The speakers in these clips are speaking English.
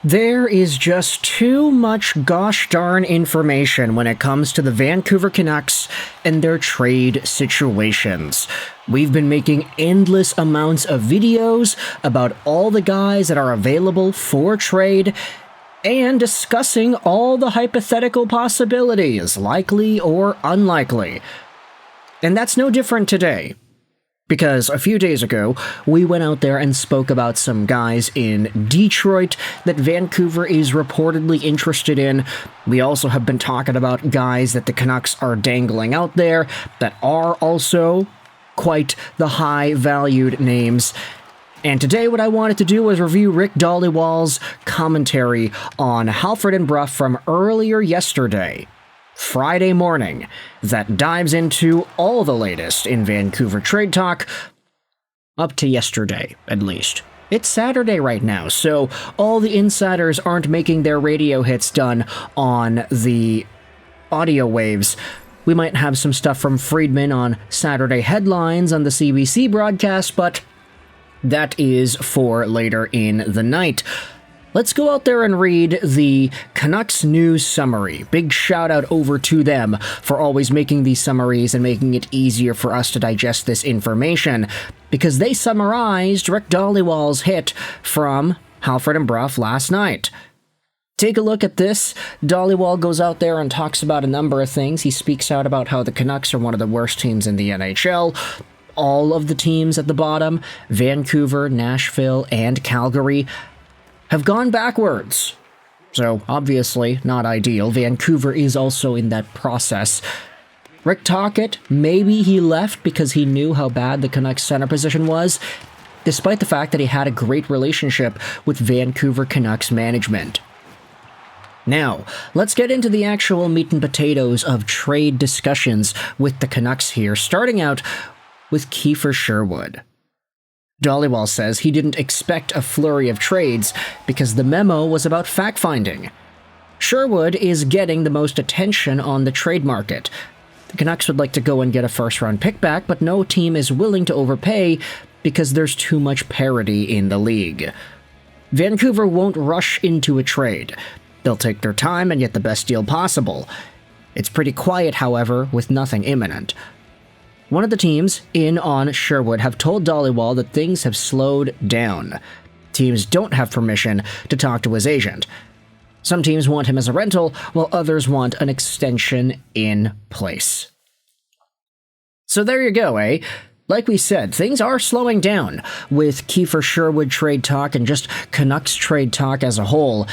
There is just too much gosh darn information when it comes to the Vancouver Canucks and their trade situations. We've been making endless amounts of videos about all the guys that are available for trade and discussing all the hypothetical possibilities, likely or unlikely. And that's no different today. Because a few days ago, we went out there and spoke about some guys in Detroit that Vancouver is reportedly interested in. We also have been talking about guys that the Canucks are dangling out there that are also quite the high-valued names. And today what I wanted to do was review Rick Dhaliwal's commentary on Halford and Brough from earlier yesterday, Friday morning, that dives into all the latest in Vancouver trade talk, up to yesterday, at least. It's Saturday right now, so all the insiders aren't making their radio hits done on the audio waves. We might have some stuff from Friedman on Saturday headlines on the CBC broadcast, but that is for later in the night. Let's go out there and read the Canucks News Summary. Big shout out over to them for always making these summaries and making it easier for us to digest this information, because they summarized Rick Dhaliwal's hit from Halford and Brough last night. Take a look at this. Dhaliwal goes out there and talks about a number of things. He speaks out about how the Canucks are one of the worst teams in the NHL. All of the teams at the bottom, Vancouver, Nashville, and Calgary, have gone backwards. So, obviously, not ideal. Vancouver is also in that process. Rick Tocchet, maybe he left because he knew how bad the Canucks center position was, despite the fact that he had a great relationship with Vancouver Canucks management. Now, let's get into the actual meat and potatoes of trade discussions with the Canucks here, starting out with Kiefer Sherwood. Dhaliwal says he didn't expect a flurry of trades because the memo was about fact-finding. Sherwood is getting the most attention on the trade market. The Canucks would like to go and get a first-round pick back, but no team is willing to overpay because there's too much parity in the league. Vancouver won't rush into a trade. They'll take their time and get the best deal possible. It's pretty quiet, however, with nothing imminent. One of the teams in on Sherwood have told Dhaliwal that things have slowed down. Teams don't have permission to talk to his agent. Some teams want him as a rental, while others want an extension in place. So there you go, eh? Like we said, things are slowing down with Kiefer Sherwood trade talk and just Canucks trade talk as a whole.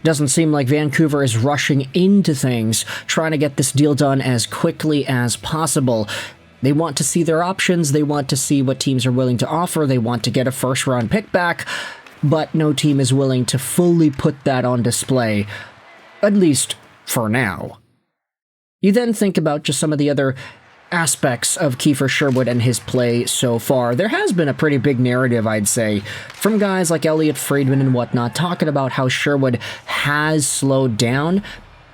Doesn't seem like Vancouver is rushing into things, trying to get this deal done as quickly as possible. They want to see their options, they want to see what teams are willing to offer, they want to get a first-round pick back, but no team is willing to fully put that on display, at least for now. You then think about just some of the other aspects of Kiefer Sherwood and his play so far. There has been a pretty big narrative, I'd say, from guys like Elliot Friedman and whatnot, talking about how Sherwood has slowed down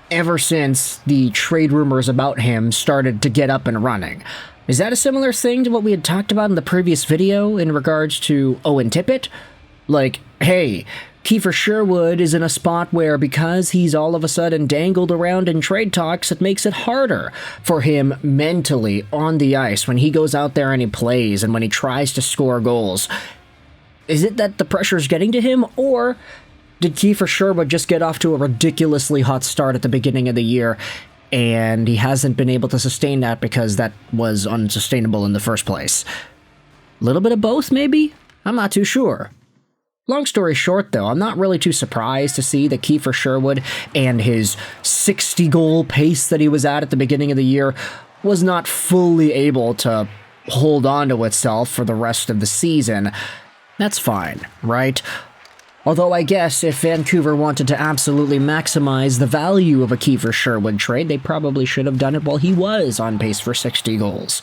ever since the trade rumors about him started to get up and running. Is that a similar thing to what we had talked about in the previous video in regards to Owen Tippett? Like, hey, Kiefer Sherwood is in a spot where because he's all of a sudden dangled around in trade talks, it makes it harder for him mentally on the ice when he goes out there and he plays and when he tries to score goals. Is it that the pressure is getting to him, or did Kiefer Sherwood just get off to a ridiculously hot start at the beginning of the year and he hasn't been able to sustain that because that was unsustainable in the first place? A little bit of both, maybe? I'm not too sure. Long story short, though, I'm not really too surprised to see that Kiefer Sherwood and his 60-goal pace that he was at the beginning of the year was not fully able to hold on to itself for the rest of the season. That's fine, right? Although I guess if Vancouver wanted to absolutely maximize the value of a Kiefer Sherwood trade, they probably should have done it while he was on pace for 60 goals.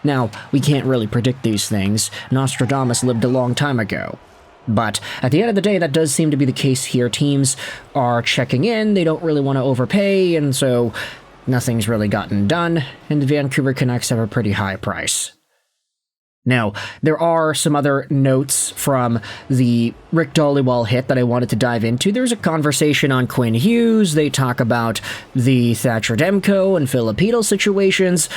Now, we can't really predict these things. Nostradamus lived a long time ago. But at the end of the day, that does seem to be the case here. Teams are checking in, they don't really want to overpay, and so nothing's really gotten done, and the Vancouver Canucks have a pretty high price. Now, there are some other notes from the Rick Dhaliwal hit that I wanted to dive into. There's a conversation on Quinn Hughes. They talk about the Thatcher Demko and Filipino situations.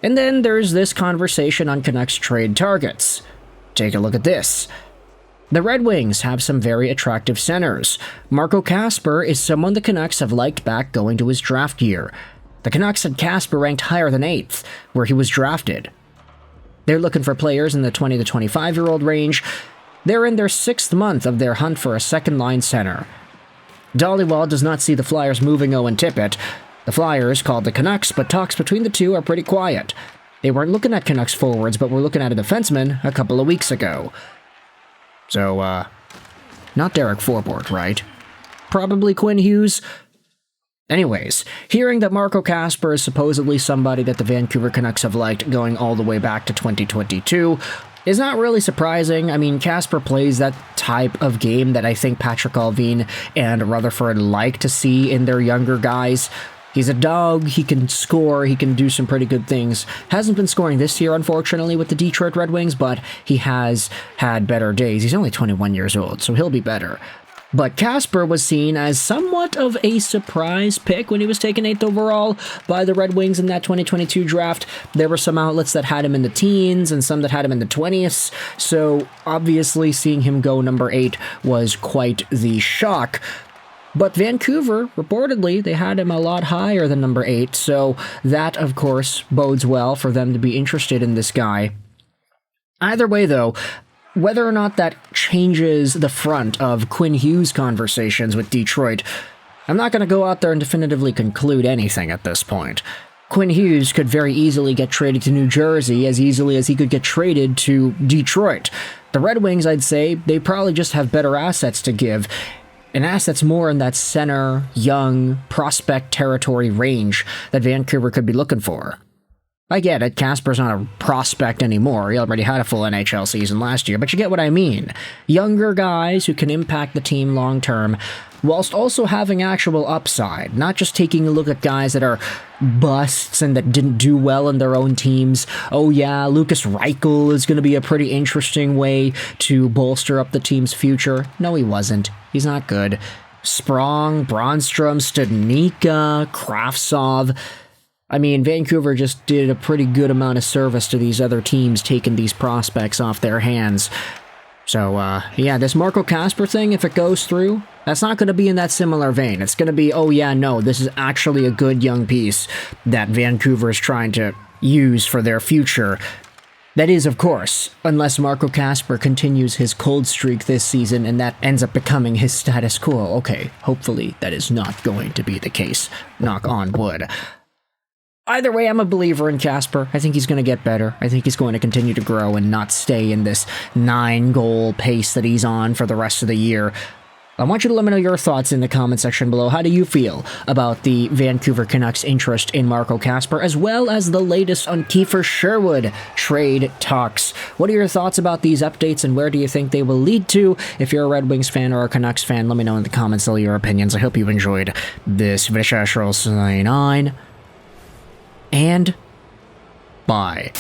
And then there's this conversation on Canucks trade targets. Take a look at this. The Red Wings have some very attractive centers. Marco Kasper is someone the Canucks have liked back going to his draft year. The Canucks had Kasper ranked higher than 8th, where he was drafted. They're looking for players in the 20 to 25-year-old range. They're in their 6th month of their hunt for a second-line center. Dhaliwal does not see the Flyers moving Owen Tippett. The Flyers called the Canucks, but talks between the two are pretty quiet. They weren't looking at Canucks forwards, but were looking at a defenseman a couple of weeks ago. So, not Derek Forbort, right? Probably Quinn Hughes. Anyways, hearing that Marco Kasper is supposedly somebody that the Vancouver Canucks have liked going all the way back to 2022 is not really surprising. I mean, Kasper plays that type of game that I think Patrick Allvin and Rutherford like to see in their younger guys. He's a dog, he can score, he can do some pretty good things. Hasn't been scoring this year, unfortunately, with the Detroit Red Wings, but he has had better days. He's only 21 years old, so he'll be better. But Kasper was seen as somewhat of a surprise pick when he was taken 8th overall by the Red Wings in that 2022 draft. There were some outlets that had him in the teens and some that had him in the 20s, so obviously seeing him go number 8 was quite the shock. But Vancouver, reportedly, they had him a lot higher than number 8, so that, of course, bodes well for them to be interested in this guy. Either way, though, whether or not that changes the front of Quinn Hughes' conversations with Detroit, I'm not going to go out there and definitively conclude anything at this point. Quinn Hughes could very easily get traded to New Jersey as easily as he could get traded to Detroit. The Red Wings, I'd say, they probably just have better assets to give, and assets more in that center, young, prospect territory range that Vancouver could be looking for. I get it, Kasper's not a prospect anymore, he already had a full NHL season last year, but you get what I mean. Younger guys who can impact the team long term, whilst also having actual upside, not just taking a look at guys that are busts and that didn't do well in their own teams. Oh yeah, Lucas Reichel is going to be a pretty interesting way to bolster up the team's future. No, he wasn't. He's not good. Sprong, Bronstrom, Studnicka, Kravtsov. I mean, Vancouver just did a pretty good amount of service to these other teams taking these prospects off their hands. So, yeah, this Marco Kasper thing, if it goes through, that's not going to be in that similar vein. It's going to be, oh yeah, no, this is actually a good young piece that Vancouver is trying to use for their future. That is, of course, unless Marco Kasper continues his cold streak this season and that ends up becoming his status quo. Okay, hopefully that is not going to be the case. Knock on wood. Either way, I'm a believer in Kasper. I think he's going to get better. I think he's going to continue to grow and not stay in this 9-goal pace that he's on for the rest of the year. I want you to let me know your thoughts in the comment section below. How do you feel about the Vancouver Canucks' interest in Marco Kasper, as well as the latest on Kiefer Sherwood trade talks? What are your thoughts about these updates, and where do you think they will lead to? If you're a Red Wings fan or a Canucks fan, let me know in the comments all your opinions. I hope you enjoyed this video. And bye.